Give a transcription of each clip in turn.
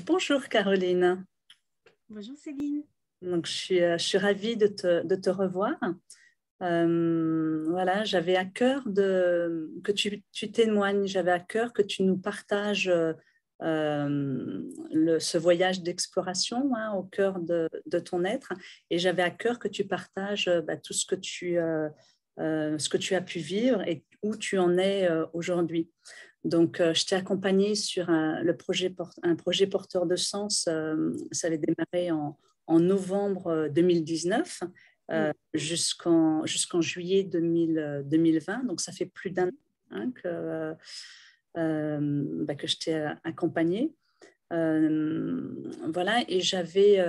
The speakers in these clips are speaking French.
Bonjour Caroline. Bonjour Céline. Donc, je suis ravie de te revoir. Voilà, j'avais à cœur que tu témoignes, j'avais à cœur que tu nous partages ce voyage d'exploration, hein, au cœur de ton être. Et j'avais à cœur que tu partages tout ce que tu as pu vivre et où tu en es aujourd'hui. Donc, je t'ai accompagnée sur un projet porteur de sens. Ça avait démarré en novembre 2019 jusqu'en juillet 2020. Donc, ça fait plus d'un an, hein, que je t'ai accompagnée. Voilà, et j'avais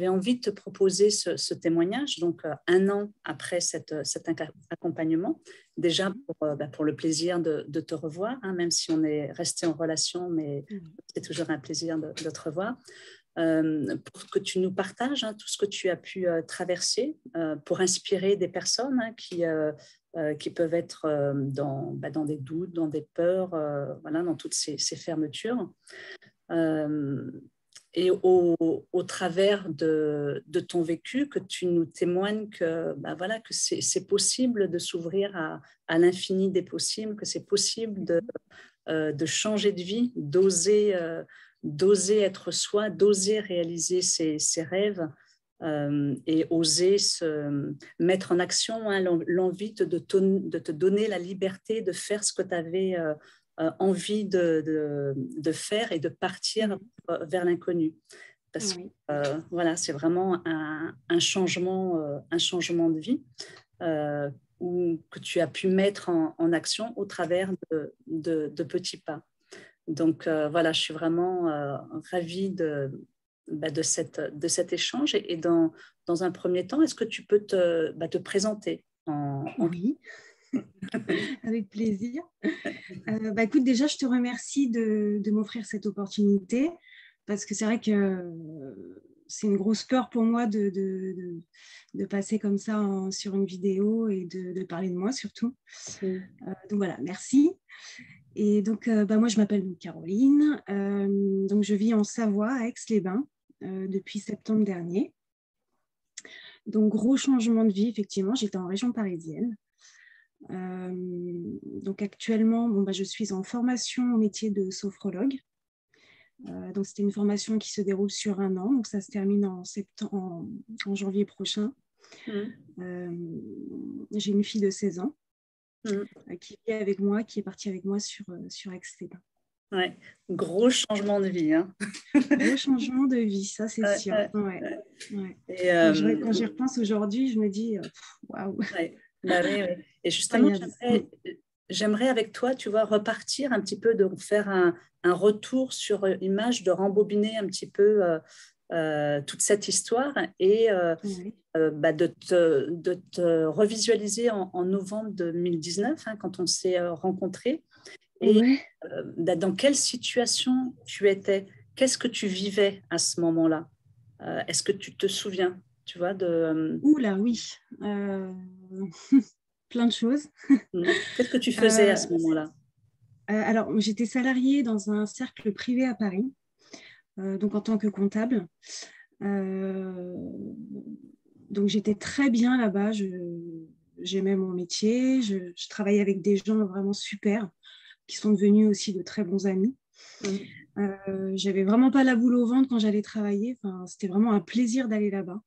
envie de te proposer ce témoignage, donc un an après cet accompagnement, déjà pour le plaisir de te revoir, hein, même si on est resté en relation, mais c'est toujours un plaisir de te revoir. Pour que tu nous partages, hein, tout ce que tu as pu traverser pour inspirer des personnes, hein, qui peuvent être dans des doutes, dans des peurs, voilà, dans toutes ces fermetures. Et au travers de ton vécu, que tu nous témoignes que, voilà, que c'est possible de s'ouvrir à l'infini des possibles, que c'est possible de changer de vie, d'oser être soi, d'oser réaliser ses rêves, et oser se mettre en action, hein, l'envie de te donner la liberté de faire ce que tu avais envie de faire et de partir vers l'inconnu. Parce que voilà, c'est vraiment un changement de vie que tu as pu mettre en action au travers de petits pas. Donc voilà, je suis vraiment ravie de cet échange. Et dans un premier temps, est-ce que tu peux te présenter Oui, avec plaisir. Écoute, déjà, je te remercie de m'offrir cette opportunité parce que c'est vrai que c'est une grosse peur pour moi de passer comme ça sur une vidéo et de parler de moi surtout. Donc voilà, merci. Et donc, moi, je m'appelle Caroline. Donc, je vis en Savoie, à Aix-les-Bains, depuis septembre dernier. Donc, gros changement de vie, effectivement. J'étais en région parisienne. Donc, actuellement, je suis en formation au métier de sophrologue. Donc, c'était une formation qui se déroule sur un an. Donc, ça se termine en janvier prochain. J'ai une fille de 16 ans. Qui vit avec moi, qui est partie avec moi sur Aix-les-Bains. Ouais, gros changement de vie. Hein. Gros changement de vie, ça c'est sûr. Ouais. Et quand j'y repense aujourd'hui, je me dis waouh. Oui. Et justement, j'aimerais avec toi, tu vois, repartir un petit peu, de faire un retour sur image, de rembobiner un petit peu toute cette histoire et de te revisualiser en novembre 2019, hein, quand on s'est rencontrés. Et dans quelle situation tu étais? Qu'est-ce que tu vivais à ce moment-là? Est-ce que tu te souviens, tu vois, Oula, oui. Plein de choses. Qu'est-ce que tu faisais à ce moment-là? Alors, j'étais salariée dans un cercle privé à Paris, donc en tant que comptable. Donc, j'étais très bien là-bas. J'aimais mon métier. Je travaillais avec des gens vraiment super, qui sont devenus aussi de très bons amis. J'avais vraiment pas la boule au ventre quand j'allais travailler. Enfin, c'était vraiment un plaisir d'aller là-bas.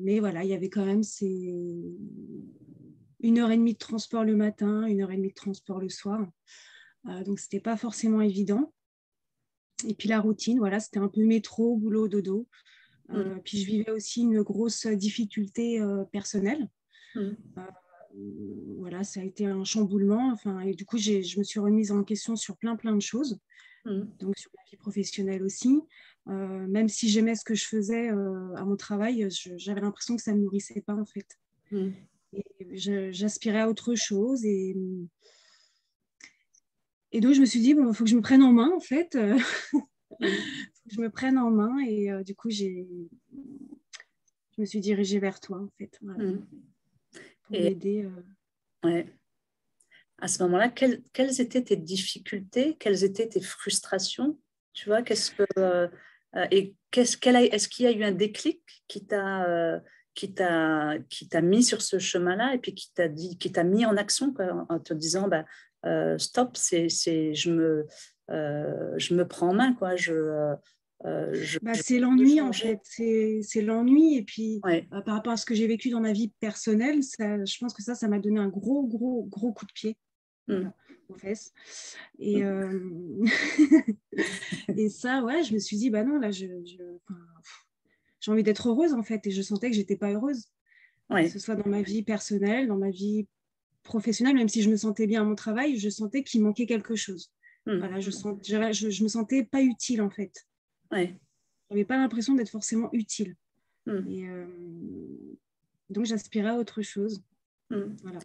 Mais voilà, il y avait quand même 1h30 de transport le matin, 1h30 de transport le soir. Donc, c'était pas forcément évident. Et puis la routine, voilà, c'était un peu métro, boulot, dodo. Puis je vivais aussi une grosse difficulté personnelle. Voilà, ça a été un chamboulement. Enfin, et du coup, je me suis remise en question sur plein de choses. Donc sur ma vie professionnelle aussi. Même si j'aimais ce que je faisais à mon travail, j'avais l'impression que ça ne me nourrissait pas en fait. Et j'aspirais à autre chose. Et donc je me suis dit, bon, il faut que je me prenne en main en fait. Faut que je me prenne en main. Et du coup, je me suis dirigée vers toi en fait. Voilà, pour m'aider. Ouais. à ce moment-là, quelles étaient tes difficultés, quelles étaient tes frustrations, tu vois, est-ce qu'il y a eu un déclic qui t'a mis sur ce chemin-là et puis qui t'a mis en action, quoi, en te disant stop, je me prends en main, quoi, C'est veux l'ennui en changer. fait, c'est l'ennui et puis Ouais. par rapport à ce que j'ai vécu dans ma vie personnelle, je pense que ça m'a donné un gros coup de pied, Mm. voilà, aux fesses. Et, et ça, ouais, je me suis dit, bah non, là, enfin, j'ai envie d'être heureuse en fait et je sentais que j'étais pas heureuse, que Ouais. ce soit dans ma vie personnelle, dans ma vie professionnelle, même si je me sentais bien à mon travail, je sentais qu'il manquait quelque chose. Mm. Voilà, je me sentais pas utile en fait. Ouais. J'avais pas l'impression d'être forcément utile. Mm. Et donc, j'aspirais à autre chose. Mm. Voilà.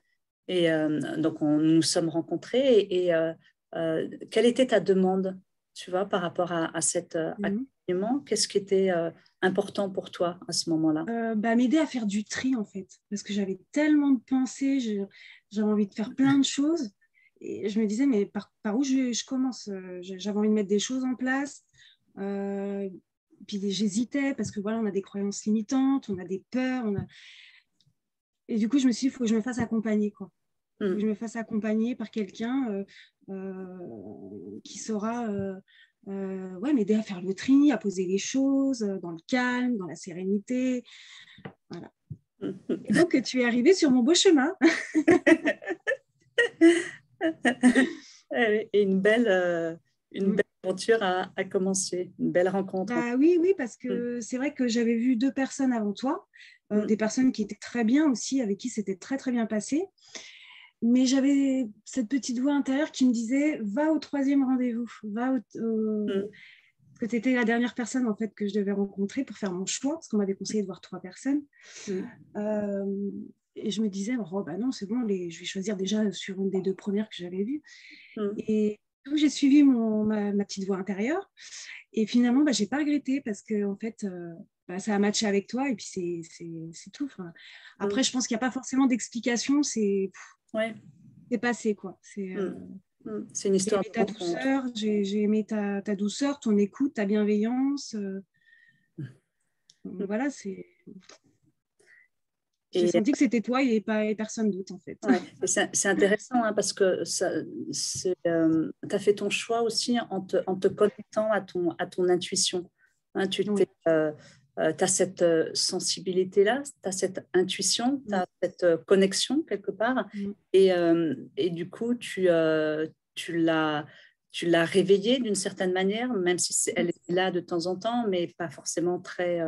Et donc, nous nous sommes rencontrés quelle était ta demande, tu vois, par rapport à cet accompagnement? Qu'est-ce qui était important pour toi à ce moment-là? M'aider à faire du tri, en fait, parce que j'avais tellement de pensées, j'avais envie de faire plein de choses. Et je me disais, mais par où je commence? J'avais envie de mettre des choses en place. Puis j'hésitais, parce que voilà, on a des croyances limitantes, on a des peurs. Et du coup, je me suis dit, il faut que je me fasse accompagner, quoi. Il faut que je me fasse accompagner par quelqu'un qui saura ouais, m'aider à faire le tri, à poser les choses dans le calme, dans la sérénité. Voilà. Et donc, tu es arrivé sur mon beau chemin. Et une belle aventure a commencé, une belle rencontre. Oui, parce que c'est vrai que j'avais vu 2 personnes avant toi, des personnes qui étaient très bien aussi, avec qui c'était très, très bien passé. Mais j'avais cette petite voix intérieure qui me disait, va au 3e rendez-vous, parce que tu étais la dernière personne en fait, que je devais rencontrer pour faire mon choix, parce qu'on m'avait conseillé de voir 3 personnes. Et je me disais, oh, bah non, c'est bon, je vais choisir déjà sur une des 2 premières que j'avais vues. Et donc, j'ai suivi ma petite voix intérieure. Et finalement, je n'ai pas regretté parce que en fait, ça a matché avec toi et puis c'est tout. Enfin, après, je pense qu'il n'y a pas forcément d'explication. C'est passé, quoi. C'est une J'ai histoire aimé de ta rencontre. douceur, j'ai aimé ta douceur, ton écoute, ta bienveillance. Voilà, j'ai senti que c'était toi et personne d'autre, en fait. C'est intéressant parce que tu as fait ton choix aussi en te connectant à ton intuition. Tu as cette sensibilité-là, tu as cette intuition, tu as cette connexion quelque part. Et du coup, tu l'as réveillée d'une certaine manière, même si elle est là de temps en temps, mais pas forcément très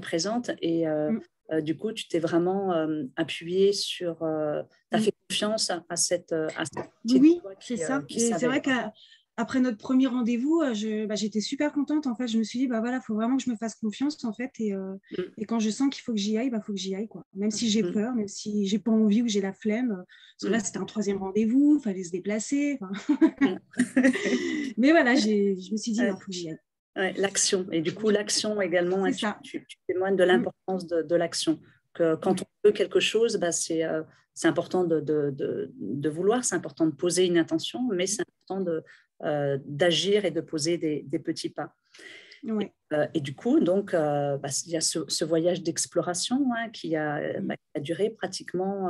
présente. Et du coup, tu t'es vraiment appuyé sur, tu as fait confiance à cette Oui, c'est ça. qui Et c'est savait. vrai qu'après notre premier rendez-vous, j'étais super contente. En fait, je me suis dit, voilà, il faut vraiment que je me fasse confiance, en fait. Et quand je sens qu'il faut que j'y aille, il faut que j'y aille, quoi. Même si j'ai peur, même si j'ai pas envie ou j'ai la flemme. Parce que là, c'était un 3e rendez-vous, il fallait se déplacer. Mais voilà, je me suis dit, il faut que j'y aille. L'action. Et du coup, l'action également, tu témoignes de l'importance de l'action. Que quand on veut quelque chose, c'est important de vouloir, c'est important de poser une intention, mais c'est important d'agir et de poser des petits pas. Et du coup, donc, il y a ce voyage d'exploration qui a duré pratiquement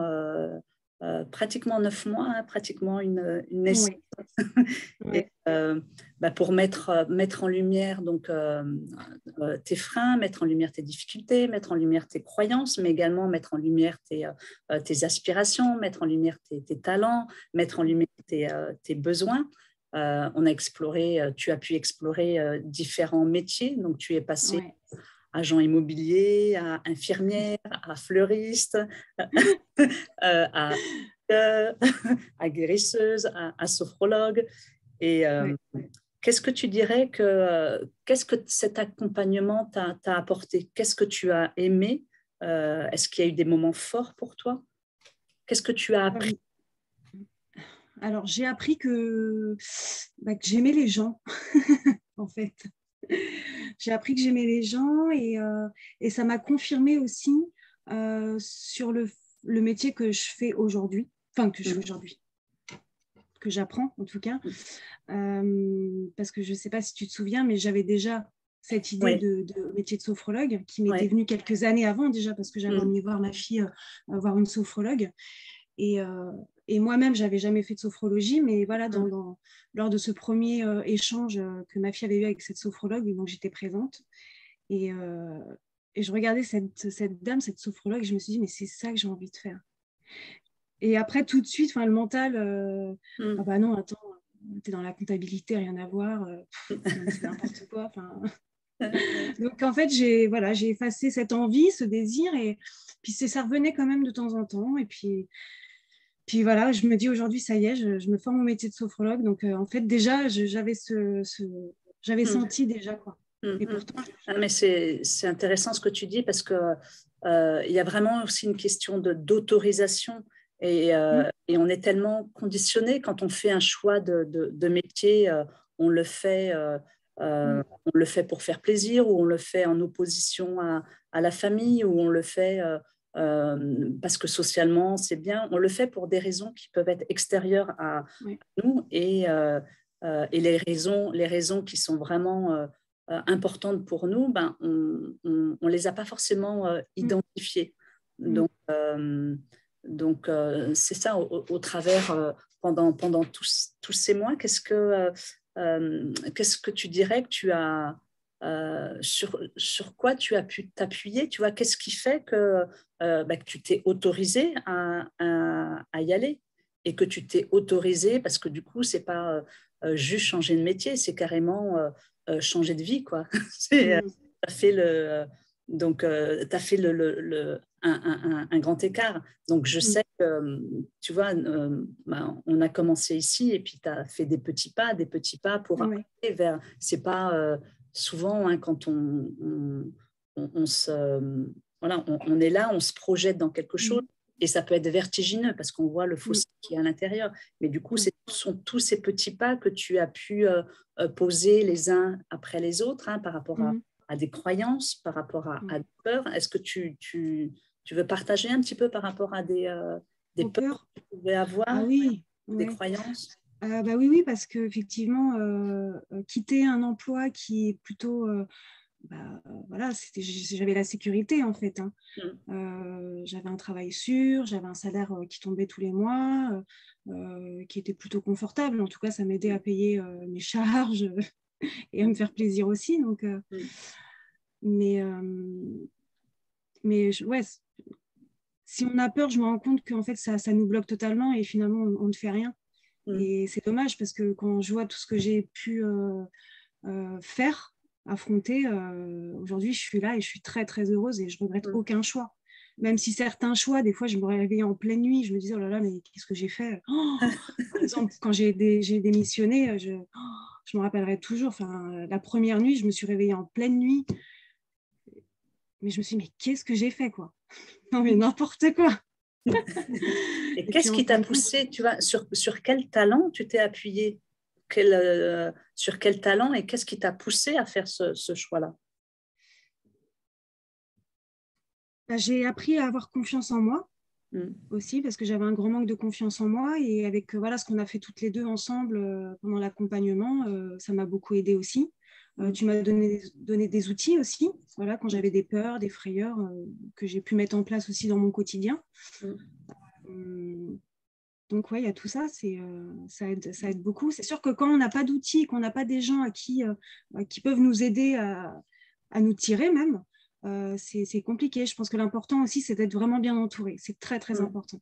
9 mois, pratiquement une naissance. Et, pour mettre en lumière donc, tes freins, mettre en lumière tes difficultés, mettre en lumière tes croyances, mais également mettre en lumière tes aspirations, mettre en lumière tes talents, mettre en lumière tes besoins. Tu as pu explorer différents métiers, donc tu es passé agent immobilier, à infirmière, à fleuriste, à guérisseuse, à sophrologue. Et qu'est-ce que tu dirais qu'est-ce que cet accompagnement t'a apporté? Qu'est-ce que tu as aimé? Est-ce qu'il y a eu des moments forts pour toi? Qu'est-ce que tu as appris? Alors, j'ai appris que j'aimais les gens, en fait. J'ai appris que j'aimais les gens et ça m'a confirmé aussi sur le métier que je fais aujourd'hui. Enfin, que je fais aujourd'hui. que j'apprends en tout cas. Parce que je ne sais pas si tu te souviens, mais j'avais déjà cette idée de métier de sophrologue qui m'était venue quelques années avant déjà, parce que j'avais emmené voir ma fille voir une sophrologue. Et moi-même, je n'avais jamais fait de sophrologie, mais voilà, lors de ce premier échange que ma fille avait eu avec cette sophrologue, donc j'étais présente. Et je regardais cette dame, cette sophrologue, et je me suis dit, mais c'est ça que j'ai envie de faire. Et après, tout de suite, le mental, ah bah non, attends, t'es dans la comptabilité, rien à voir, c'est n'importe quoi. Donc, en fait, j'ai effacé cette envie, ce désir, et puis ça revenait quand même de temps en temps. Et puis voilà, je me dis aujourd'hui, ça y est, je me forme au métier de sophrologue. Donc, en fait, déjà, j'avais j'avais senti déjà, quoi. Et pourtant, mais c'est intéressant ce que tu dis parce que il y a vraiment aussi une question d'autorisation et on est tellement conditionné quand on fait un choix de métier, on le fait pour faire plaisir ou on le fait en opposition à la famille ou on le fait parce que socialement c'est bien, on le fait pour des raisons qui peuvent être extérieures à nous et les raisons qui sont vraiment importantes pour nous, on ne les a pas forcément identifiées. Donc, c'est ça au travers, pendant tous ces mois, qu'est-ce que tu dirais que tu as, sur quoi tu as pu t'appuyer, tu vois, qu'est-ce qui fait que tu t'es autorisé à y aller et que tu t'es autorisé, parce que du coup, c'est pas juste changer de métier, c'est carrément changer de vie, quoi. T'as fait t'as fait un grand écart. Donc, je sais que, tu vois, on a commencé ici et puis tu as fait des petits pas pour aller vers. C'est pas souvent quand on voilà, on est là, on se projette dans quelque chose. Et ça peut être vertigineux parce qu'on voit le fossé qui est à l'intérieur. Mais du coup, ce sont tous ces petits pas que tu as pu poser les uns après les autres par rapport à des croyances, par rapport à des peurs. Est-ce que tu veux partager un petit peu par rapport à des peurs que tu pouvais avoir, des croyances? Oui, parce qu'effectivement, quitter un emploi qui est plutôt... voilà, j'avais la sécurité en fait. J'avais un travail sûr, j'avais un salaire qui tombait tous les mois, qui était plutôt confortable. En tout cas, ça m'aidait à payer mes charges et à me faire plaisir aussi. Donc, mais ouais, si on a peur, je me rends compte qu'en fait, ça nous bloque totalement et finalement, on ne fait rien. Et c'est dommage parce que quand je vois tout ce que j'ai pu faire, affronter, aujourd'hui, je suis là et je suis très, très heureuse et je ne regrette aucun choix. Même si certains choix, des fois, je me réveillais en pleine nuit, je me disais, oh là là, mais qu'est-ce que j'ai fait? Par exemple, quand j'ai démissionné, je me rappellerai toujours, la première nuit, je me suis réveillée en pleine nuit, mais je me suis dit, mais qu'est-ce que j'ai fait, quoi? Non, mais n'importe quoi. Et qu'est-ce qui t'a poussé, tu vois, sur quel talent tu t'es appuyé, sur quel talent et qu'est-ce qui t'a poussé à faire ce choix-là? J'ai appris à avoir confiance en moi aussi parce que j'avais un grand manque de confiance en moi et avec ce qu'on a fait toutes les deux ensemble pendant l'accompagnement, ça m'a beaucoup aidé aussi. Tu m'as donné des outils aussi, quand j'avais des peurs, des frayeurs que j'ai pu mettre en place aussi dans mon quotidien. Donc il y a tout ça, ça aide beaucoup. C'est sûr que quand on n'a pas d'outils, qu'on n'a pas des gens qui peuvent nous aider à nous tirer même, c'est compliqué. Je pense que l'important aussi, c'est d'être vraiment bien entouré. C'est très, très important.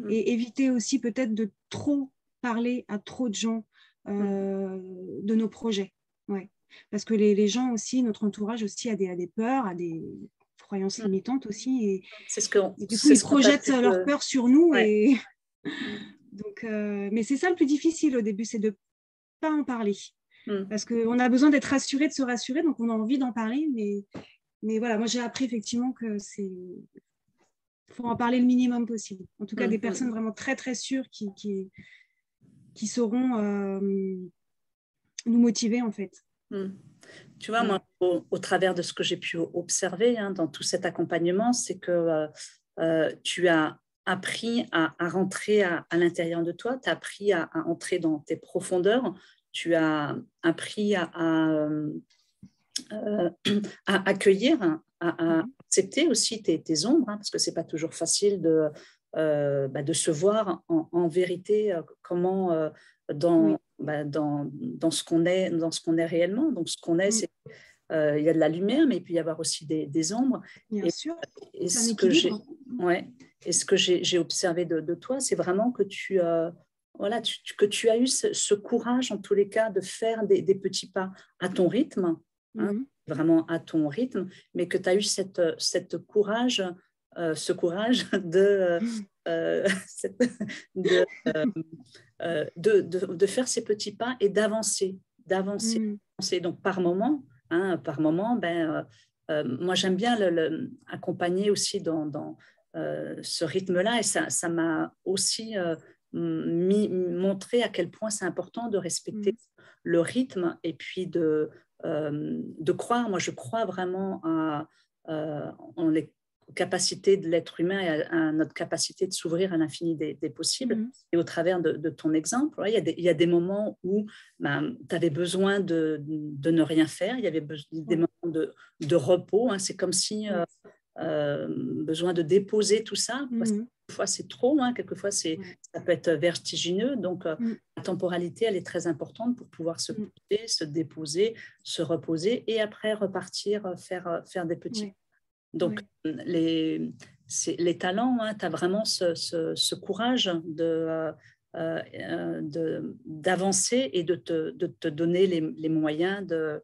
Et éviter aussi peut-être de trop parler à trop de gens de nos projets. Ouais. Parce que les gens aussi, notre entourage aussi a des peurs, a des croyances limitantes aussi. Et du coup, ils projettent leurs peurs sur nous. Et... Donc, mais c'est ça le plus difficile au début, c'est de ne pas en parler. Parce qu'on a besoin d'être rassuré, de se rassurer, donc on a envie d'en parler. Mais voilà, moi j'ai appris effectivement que faut en parler le minimum possible. En tout cas, des personnes vraiment très très sûres qui sauront nous motiver en fait. Tu vois, moi, au travers de ce que j'ai pu observer dans tout cet accompagnement, c'est que tu as appris à rentrer à l'intérieur de toi, tu as appris à entrer dans tes profondeurs, tu as appris à accueillir, à accepter aussi tes ombres, hein, parce que ce n'est pas toujours facile de se voir en vérité comment dans ce qu'on est, réellement. Donc, ce qu'on est, c'est il y a de la lumière, mais il peut y avoir aussi des ombres. Bien sûr, c'est un équilibre. Et ce que j'ai observé de toi, c'est vraiment que que tu as eu ce courage, en tous les cas, de faire des petits pas à ton rythme, hein, vraiment à ton rythme, mais que tu as eu ce courage de faire ces petits pas et d'avancer. Donc, par moment, moi, j'aime bien accompagner aussi dans ce rythme-là, et ça m'a aussi montré à quel point c'est important de respecter le rythme et puis de croire. Moi, je crois vraiment en les capacités de l'être humain et à notre capacité de s'ouvrir à l'infini des possibles. Et au travers de ton exemple, il y a des moments où tu avais besoin de ne rien faire, il y avait des moments de repos, hein. C'est comme si besoin de déposer tout ça. Quelquefois, c'est trop, hein. Quelquefois, ça peut être vertigineux. Donc, la temporalité, elle est très importante pour pouvoir se poser, se déposer, se reposer et après repartir faire des petits. Donc, les talents, hein, tu as vraiment ce courage d'avancer et de te donner les moyens de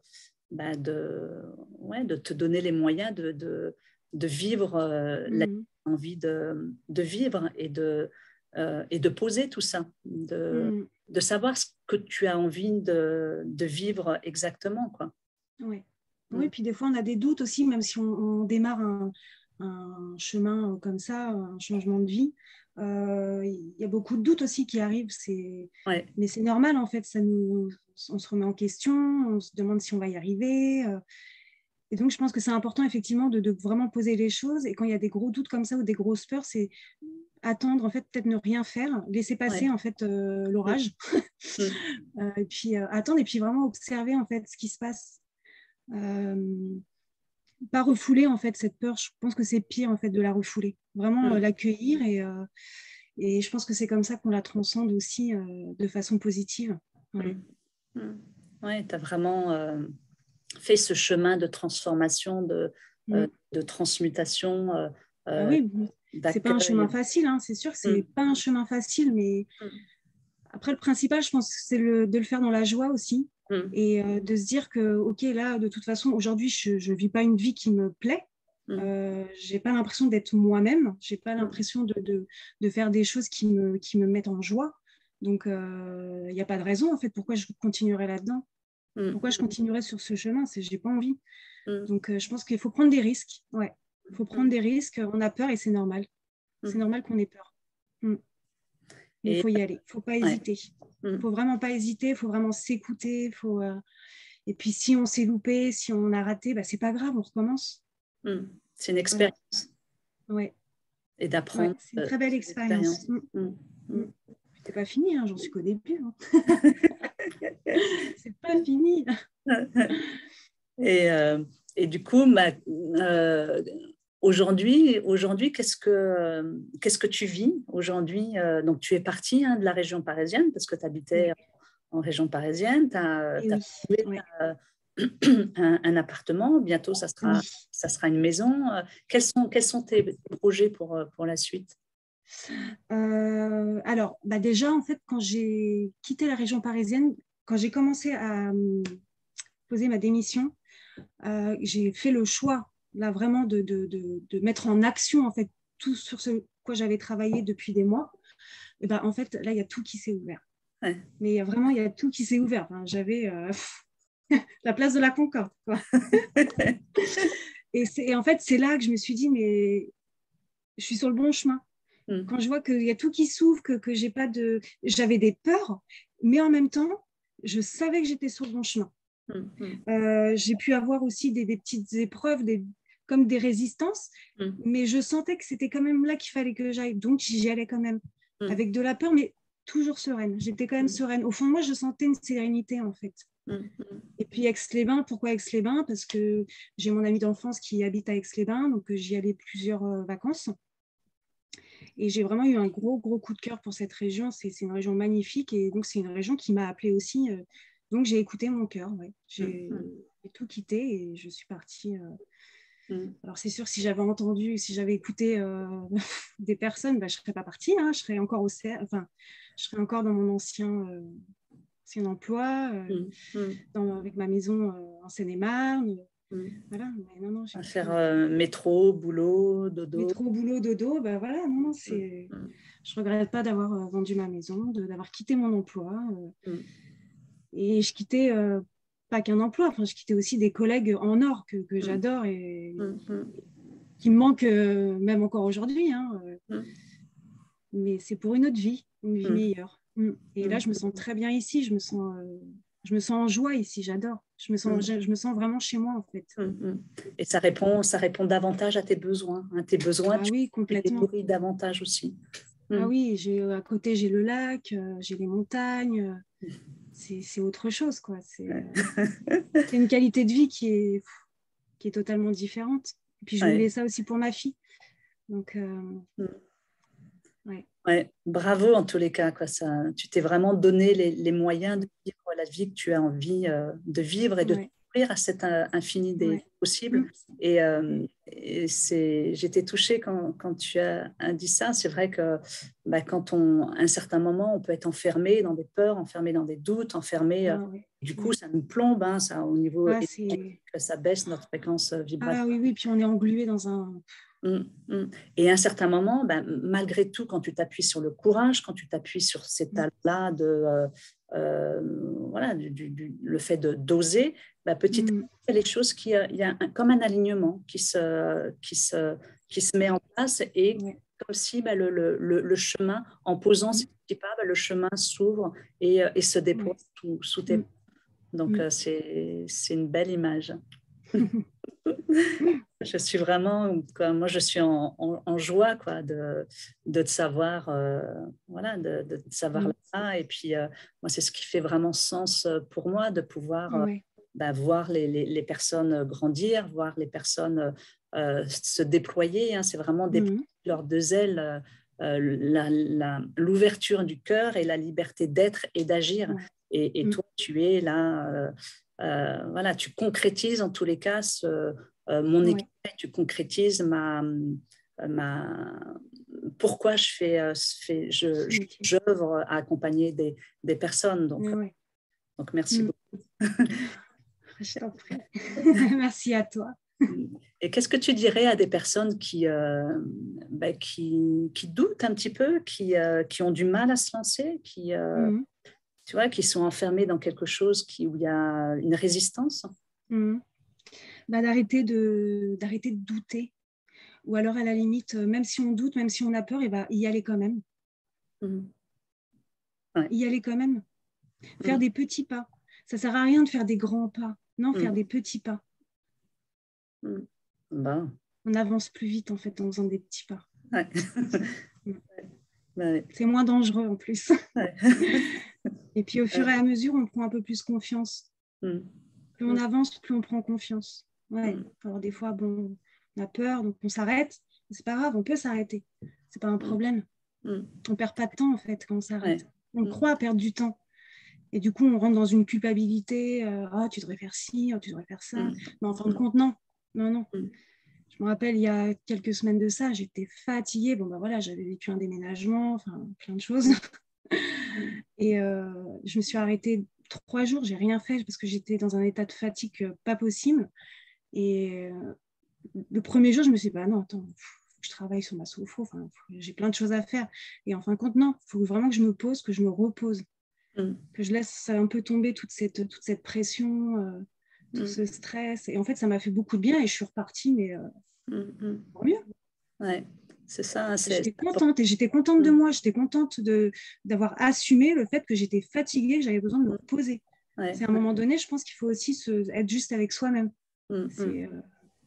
te donner les moyens de vivre la envie de vivre et de poser tout ça, de savoir ce que tu as envie de vivre exactement, quoi. Oui, puis des fois, on a des doutes aussi, même si on démarre un chemin comme ça, un changement de vie. Il y a beaucoup de doutes aussi qui arrivent. Mais c'est normal, en fait. On se remet en question, on se demande si on va y arriver. Et donc, je pense que c'est important, effectivement, de vraiment poser les choses. Et quand il y a des gros doutes comme ça ou des grosses peurs, c'est attendre, en fait, peut-être ne rien faire, laisser passer, en fait, l'orage. Et puis, attendre et puis vraiment observer, en fait, ce qui se passe. Pas refouler en fait cette peur. Je pense que c'est pire en fait de la refouler, vraiment l'accueillir et je pense que c'est comme ça qu'on la transcende aussi de façon positive. Tu as vraiment fait ce chemin de transformation, de transmutation. Oui, c'est pas un chemin facile, hein. C'est sûr que c'est pas un chemin facile, mais après le principal, je pense, c'est de le faire dans la joie aussi. Et de se dire que, ok, là, de toute façon, aujourd'hui, je ne vis pas une vie qui me plaît. Je n'ai pas l'impression d'être moi-même. Je n'ai pas l'impression de faire des choses qui me mettent en joie. Donc, il n'y a pas de raison, en fait, pourquoi je continuerai là-dedans. Pourquoi je continuerai sur ce chemin. Je n'ai pas envie. Donc, je pense qu'il faut prendre des risques. Ouais, il faut prendre des risques. On a peur et c'est normal. C'est normal qu'on ait peur. Mais il faut y aller. Il ne faut pas hésiter. Il ne faut vraiment pas hésiter, il faut vraiment s'écouter. Et puis, si on s'est loupé, si on a raté, ce n'est pas grave, on recommence. C'est une expérience. Voilà. Et d'apprendre. C'est une très belle expérience. C'est pas fini, hein, j'en suis qu'au début. Hein. C'est pas fini. Et du coup, aujourd'hui, qu'est-ce que tu vis aujourd'hui? Donc, tu es partie de la région parisienne parce que tu habitais en région parisienne. Tu as trouvé un appartement. Bientôt, ça sera une maison. Quels sont tes projets pour la suite? Alors, déjà, en fait, quand j'ai quitté la région parisienne, quand j'ai commencé à poser ma démission, j'ai fait le choix là vraiment de mettre en action en fait tout sur ce quoi j'avais travaillé depuis des mois. Et en fait là il y a tout qui s'est ouvert. Mais il y a tout qui s'est ouvert. Enfin, j'avais la place de la Concorde, quoi. et en fait c'est là que je me suis dit mais je suis sur le bon chemin. Quand je vois qu'il y a tout qui s'ouvre, que j'ai pas de, j'avais des peurs, mais en même temps je savais que j'étais sur le bon chemin. J'ai pu avoir aussi des petites épreuves, comme des résistances, mais je sentais que c'était quand même là qu'il fallait que j'aille. Donc, j'y allais quand même, avec de la peur, mais toujours sereine. J'étais quand même sereine. Au fond de moi, je sentais une sérénité, en fait. Et puis, Aix-les-Bains, pourquoi Aix-les-Bains? Parce que j'ai mon ami d'enfance qui habite à Aix-les-Bains, donc j'y allais plusieurs vacances. Et j'ai vraiment eu un gros coup de cœur pour cette région. C'est une région magnifique et donc c'est une région qui m'a appelée aussi. Donc j'ai écouté mon cœur. Ouais. J'ai tout quitté et je suis partie. Alors c'est sûr, si j'avais écouté des personnes, bah, je ne serais pas partie. Hein. Je serais encore je serais encore dans mon ancien emploi, avec ma maison en Seine-et-Marne. Voilà, mais non, à faire métro, boulot, dodo. Métro, boulot, dodo, bah voilà, non, je regrette pas d'avoir vendu ma maison, d'avoir quitté mon emploi. Et je quittais pas qu'un emploi, enfin, je quittais aussi des collègues en or que j'adore et qui me manquent même encore aujourd'hui. Hein, mais c'est pour une autre vie, une vie meilleure. Et là, je me sens très bien ici, je me sens en joie ici, j'adore. Je me sens vraiment chez moi, en fait. Et ça répond davantage à tes besoins. Hein. Tes besoins, oui, complètement. Tu nourris davantage aussi. Ah oui, à côté, j'ai le lac, j'ai les montagnes. C'est autre chose, quoi. C'est une qualité de vie qui est totalement différente. Et puis, je voulais ça aussi pour ma fille. Donc, ouais, bravo en tous les cas. Quoi. Tu t'es vraiment donné les moyens de vivre la vie que tu as envie de vivre et de t'ouvrir à cet infini des possibles. Et j'étais touchée quand tu as dit ça. C'est vrai que quand à un certain moment, on peut être enfermé dans des peurs, enfermé dans des doutes, enfermé. Du coup, ça nous plombe, hein, ça, au niveau ça baisse notre fréquence vibratoire. Ah oui, puis on est englué dans un... Et à un certain moment, malgré tout, quand tu t'appuies sur le courage, quand tu t'appuies sur ces talents-là le fait d'oser, petit à petit, il y a les choses il y a comme un alignement qui se met en place et comme si le chemin, en posant ces petits pas, le chemin s'ouvre et se déploie sous tes pas. Donc, c'est une belle image. Je suis vraiment, moi je suis en joie de te savoir, de te savoir là. Et puis moi c'est ce qui fait vraiment sens pour moi de pouvoir voir les personnes grandir, voir les personnes se déployer. Hein, c'est vraiment déployer leurs deux ailes, l'ouverture du cœur et la liberté d'être et d'agir. Et toi tu es là, tu concrétises en tous les cas mon équipe, tu concrétises pourquoi j'œuvre à accompagner des personnes. Donc merci beaucoup. Je t'en prie. Merci à toi. Et qu'est-ce que tu dirais à des personnes qui doutent un petit peu, qui ont du mal à se lancer, tu vois, qui sont enfermés dans quelque chose où il y a une résistance? D'arrêter de douter. Ou alors, à la limite, même si on doute, même si on a peur, y aller quand même. Y aller quand même. Faire des petits pas. Ça ne sert à rien de faire des grands pas. Non, faire des petits pas. On avance plus vite, en fait, en faisant des petits pas. C'est moins dangereux, en plus. Et puis, au fur et à mesure, on prend un peu plus confiance. Plus on avance, plus on prend confiance. Alors, des fois, on a peur, donc on s'arrête. C'est pas grave, on peut s'arrêter. C'est pas un problème. On perd pas de temps, en fait, quand on s'arrête. On croit perdre du temps. Et du coup, on rentre dans une culpabilité. Tu devrais faire ci, tu devrais faire ça. Mais en fin de compte, non. Je me rappelle, il y a quelques semaines de ça, j'étais fatiguée. J'avais vécu un déménagement, plein de choses. Et je me suis arrêtée 3 jours, j'ai rien fait parce que j'étais dans un état de fatigue pas possible. Et le premier jour, je me suis dit, non, attends, je travaille sur ma sophro, j'ai plein de choses à faire. Et en fin de compte, non, il faut vraiment que je me pose, que je me repose, que je laisse un peu tomber toute cette pression, tout ce stress. Et en fait, ça m'a fait beaucoup de bien et je suis repartie, mais pour mieux. Ouais. C'est ça. J'étais contente et j'étais contente de moi. J'étais contente d'avoir assumé le fait que j'étais fatiguée, que j'avais besoin de me poser. C'est à un moment donné, je pense qu'il faut aussi être juste avec soi-même.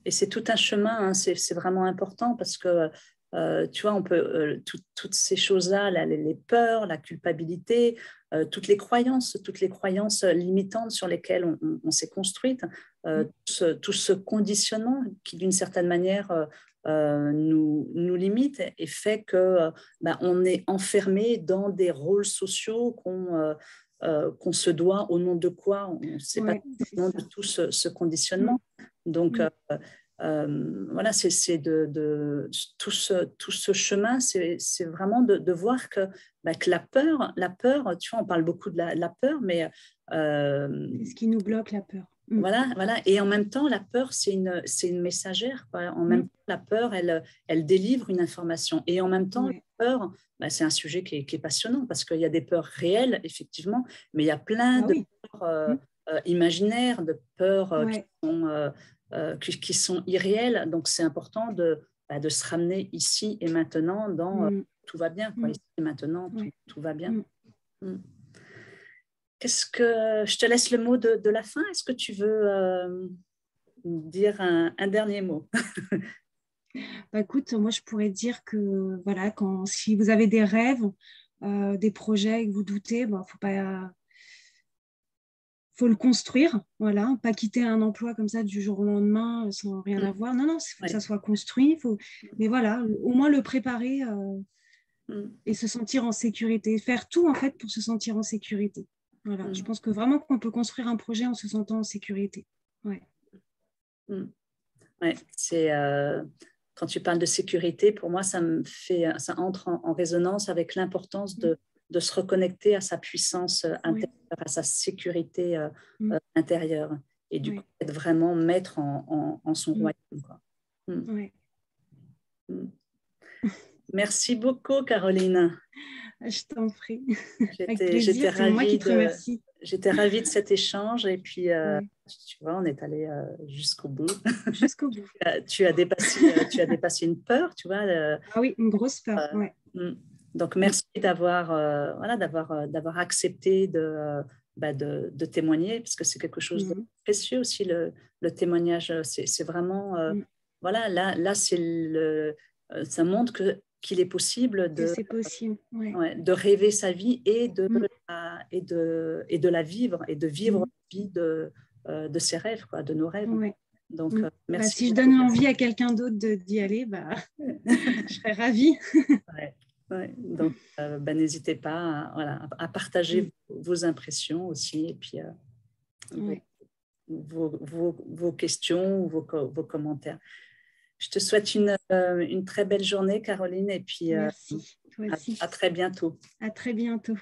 Et c'est tout un chemin, hein, c'est vraiment important parce que, tu vois, on peut, toutes ces choses-là, les peurs, la culpabilité, toutes les croyances limitantes sur lesquelles on s'est construite, tout ce conditionnement qui, d'une certaine manière, nous limite et fait que on est enfermé dans des rôles sociaux qu'on se doit, au nom de quoi, on ne sait pas, au nom de tout ce conditionnement. Donc, voilà, tout ce chemin, c'est vraiment de voir que la peur, tu vois, on parle beaucoup de la peur, mais c'est ce qui nous bloque, la peur. voilà, voilà. Et en même temps, la peur, c'est une messagère, quoi. En même temps, la peur, elle délivre une information. Et en même temps, la peur, c'est un sujet qui est passionnant parce qu'il y a des peurs réelles, effectivement, mais il y a plein de peurs imaginaires, de peurs qui sont irréelles. Donc, c'est important de se ramener ici et maintenant dans tout va bien, quoi. Ici et maintenant, tout va bien. Qu'est-ce que je te laisse le mot de la fin? Est-ce que tu veux dire un dernier mot? Écoute, moi je pourrais dire que voilà, si vous avez des rêves, des projets et que vous doutez, faut le construire, voilà, pas quitter un emploi comme ça du jour au lendemain sans rien avoir. Non, il faut que ça soit construit, mais voilà, au moins le préparer et se sentir en sécurité, faire tout en fait pour se sentir en sécurité. Voilà, je pense que vraiment qu'on peut construire un projet en se sentant en sécurité. Ouais. C'est quand tu parles de sécurité, pour moi, ça entre en résonance avec l'importance de se reconnecter à sa puissance intérieure, à sa sécurité intérieure, et du coup, de vraiment mettre en son royaume, quoi. Merci beaucoup, Caroline. Je t'en prie. J'étais ravie de cet échange et puis tu vois, on est allé jusqu'au bout. Jusqu'au bout. tu as dépassé une peur, tu vois. Ah oui, une grosse peur. Donc merci d'avoir accepté de témoigner, parce que c'est quelque chose de précieux aussi, le témoignage. C'est vraiment voilà, là ça montre qu'il est possible de rêver sa vie et de la vivre, et de vivre la vie de ses rêves, quoi, de nos rêves. Donc, merci. Si je donne envie à quelqu'un d'autre d'y aller, je serais ravie. Donc, n'hésitez pas à partager vos impressions aussi, et puis vos questions ou vos commentaires. Je te souhaite une très belle journée, Caroline, et puis merci. Toi aussi. À très bientôt. À très bientôt.